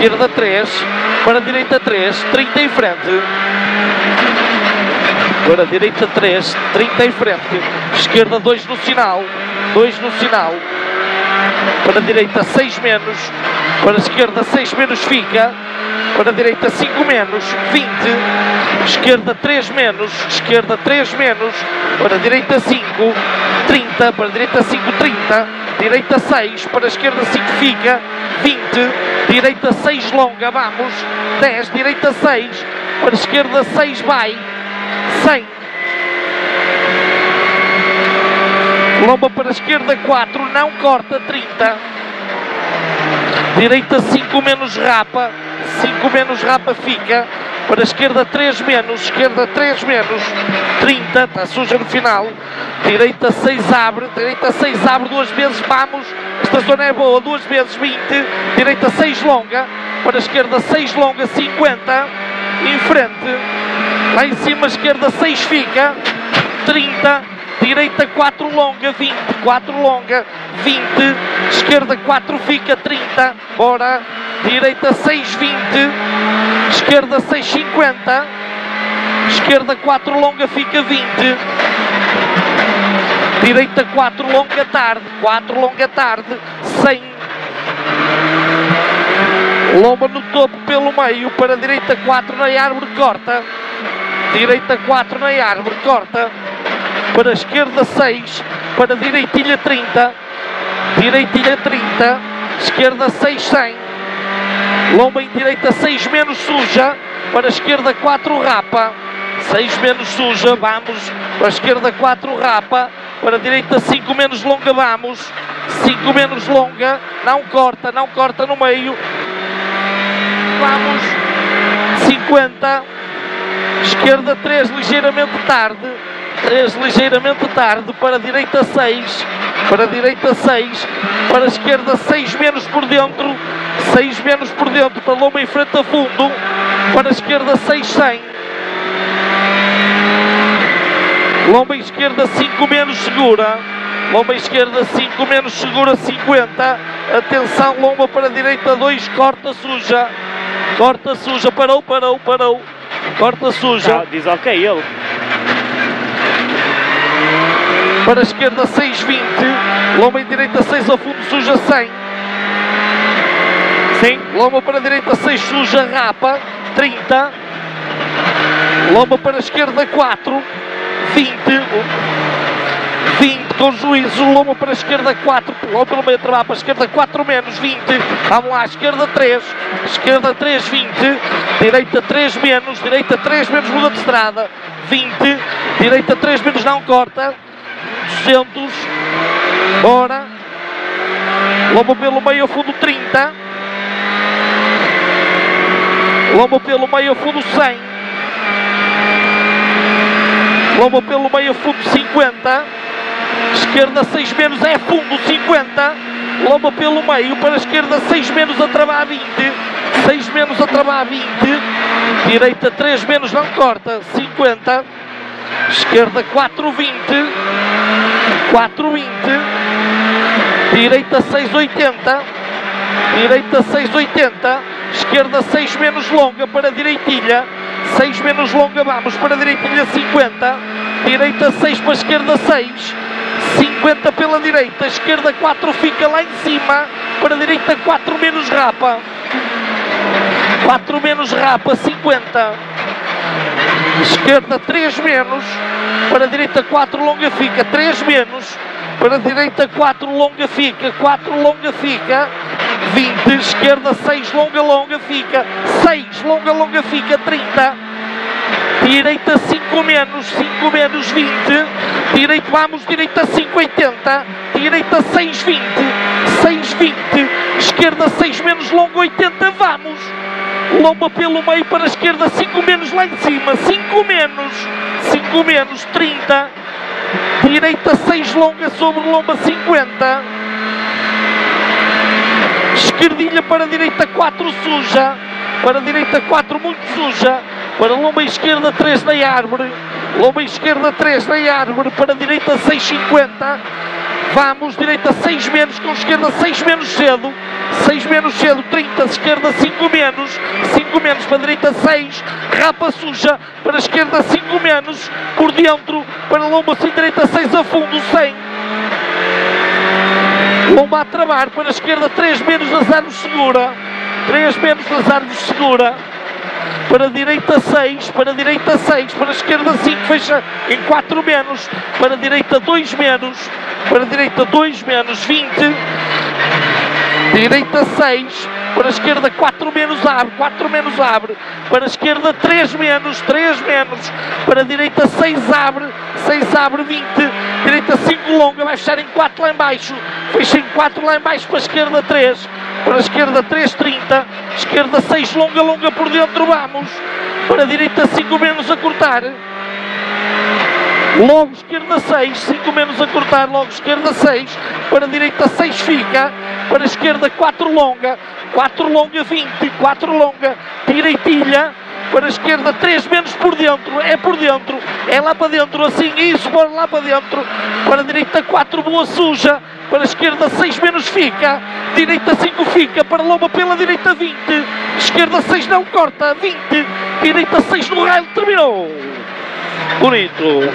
esquerda 3, para a direita 3, 30 em frente. Para a direita 3, 30 em frente. Esquerda 2 no sinal, 2 no sinal. Para a direita 6 menos. Para a esquerda 6 menos fica. Para a direita 5 menos, 20. Esquerda 3 menos. Esquerda 3 menos. Para a direita 5, 30. Para a direita 5, 30. Direita 6. Para a esquerda 5 fica. 20. Direita 6 longa, vamos. 10. Direita 6. Para a esquerda 6 vai. 100. Lomba para a esquerda 4, não corta, 30. Direita 5 menos rapa, 5 menos rapa fica. Para a esquerda 3 menos, esquerda 3 menos, 30, está suja no final. Direita 6 abre, direita 6 abre 2 vezes, vamos. Esta zona é boa, 2 vezes 20. Direita 6 longa, para a esquerda 6 longa, 50. Em frente, lá em cima, esquerda 6 fica, 30. Direita 4 longa, 20, 4 longa, 20, esquerda 4 fica, 30, bora, direita 6, 20, esquerda 6, 50, esquerda 4 longa fica, 20, direita 4 longa tarde, 4 longa tarde, 100, lomba no topo pelo meio, para a direita 4 na árvore, corta, direita 4 na árvore, corta. Para a esquerda 6, para a direitilha 30, direitilha 30, esquerda 6, 100, lomba em direita 6 menos suja, para a esquerda 4 rapa, 6 menos suja, vamos, para a esquerda 4 rapa, para a direita 5 menos longa, vamos, 5 menos longa, não corta no meio, vamos, 50, esquerda 3 ligeiramente tarde, 3 ligeiramente tarde, para a direita 6, para a direita 6, para a esquerda 6 menos por dentro, 6 menos por dentro, para a lomba em frente a fundo, para a esquerda 6, 100, lomba esquerda 5 menos segura, lomba esquerda 5 menos segura, 50, atenção, lomba para a direita 2, corta suja, parou, corta suja. Não, diz ok ele. Para a esquerda 6, 20, lomba em direita 6 a fundo, suja 100. Sim. Lomba para a direita 6, suja rapa, 30. Lomba para a esquerda 4, 20. 20 com juízo, lomba para a esquerda 4, lomba pelo meio trabalho, para a esquerda 4 menos, 20. Vamos lá, esquerda 3, 20. Direita 3 menos, muda de estrada, 20. Direita 3 menos, não corta. 200, bora, lomba pelo meio a fundo 30, lomba pelo meio a fundo 100, lomba pelo meio a fundo 50, esquerda 6 menos é fundo 50, lomba pelo meio, para a esquerda 6 menos a travar 20, 6 menos a travar 20, direita 3 menos não corta, 50, esquerda 4, 20, 4, 20, direita 6, 80, direita 6, 80, esquerda 6 menos longa, para a direitilha, 6 menos longa, vamos, para a direitilha 50, direita 6 para a esquerda 6, 50 pela direita, esquerda 4 fica lá em cima, para a direita 4 menos rapa, 4 menos rapa, 50, esquerda 3 menos, para a direita 4 longa fica, 3 menos, para a direita 4 longa fica, 4 longa fica, 20, esquerda 6 longa fica, 6 longa fica, 30, direita 5 menos 20, direita vamos, direita 5, 80, direita 6, 20, 6, 20, esquerda 6 menos longa, 80, vamos, lomba pelo meio, para a esquerda 5 menos lá em cima, 5 menos, 30, direita 6 longa sobre lomba 50, esquerdilha para a direita 4 suja, para a direita 4 muito suja, para a lomba esquerda 3 na árvore, lomba esquerda 3 na árvore, para a direita 6, 50, Vamos, direita 6 menos, com esquerda 6 menos cedo. 6 menos cedo, 30, esquerda 5 menos. 5 menos para a direita 6. Rapa suja, para a esquerda 5 menos. Por dentro, para lomba sem direita 6 a fundo, 100. Lomba a travar, para a esquerda 3 menos, nas árvores segura. 3 menos, nas árvores segura. Para a direita 6, para a direita 6, para a esquerda 5, fecha em 4 menos, para a direita 2 menos, para a direita 2 menos, 20, direita 6, para a esquerda 4 menos abre, 4 menos abre, para a esquerda 3 menos, 3 menos, para a direita 6 abre, 20, direita 5 longa, vai fechar em 4 lá em baixo, fecha em 4 lá em baixo, para a esquerda 3, para a esquerda 3, 30, esquerda 6 longa, longa por dentro, vamos, para a direita 5 menos a cortar, logo esquerda 6, 5 menos a cortar, logo esquerda 6, para a direita 6 fica, para a esquerda 4 longa, 20, 4 longa, direitilha, para a esquerda 3 menos por dentro, é lá para dentro, assim, isso, bora lá para dentro, para a direita 4 boa suja, para a esquerda 6 menos fica, direita 5 fica, para lomba pela direita 20, esquerda 6 não corta, 20, direita 6 no raio, terminou, bonito.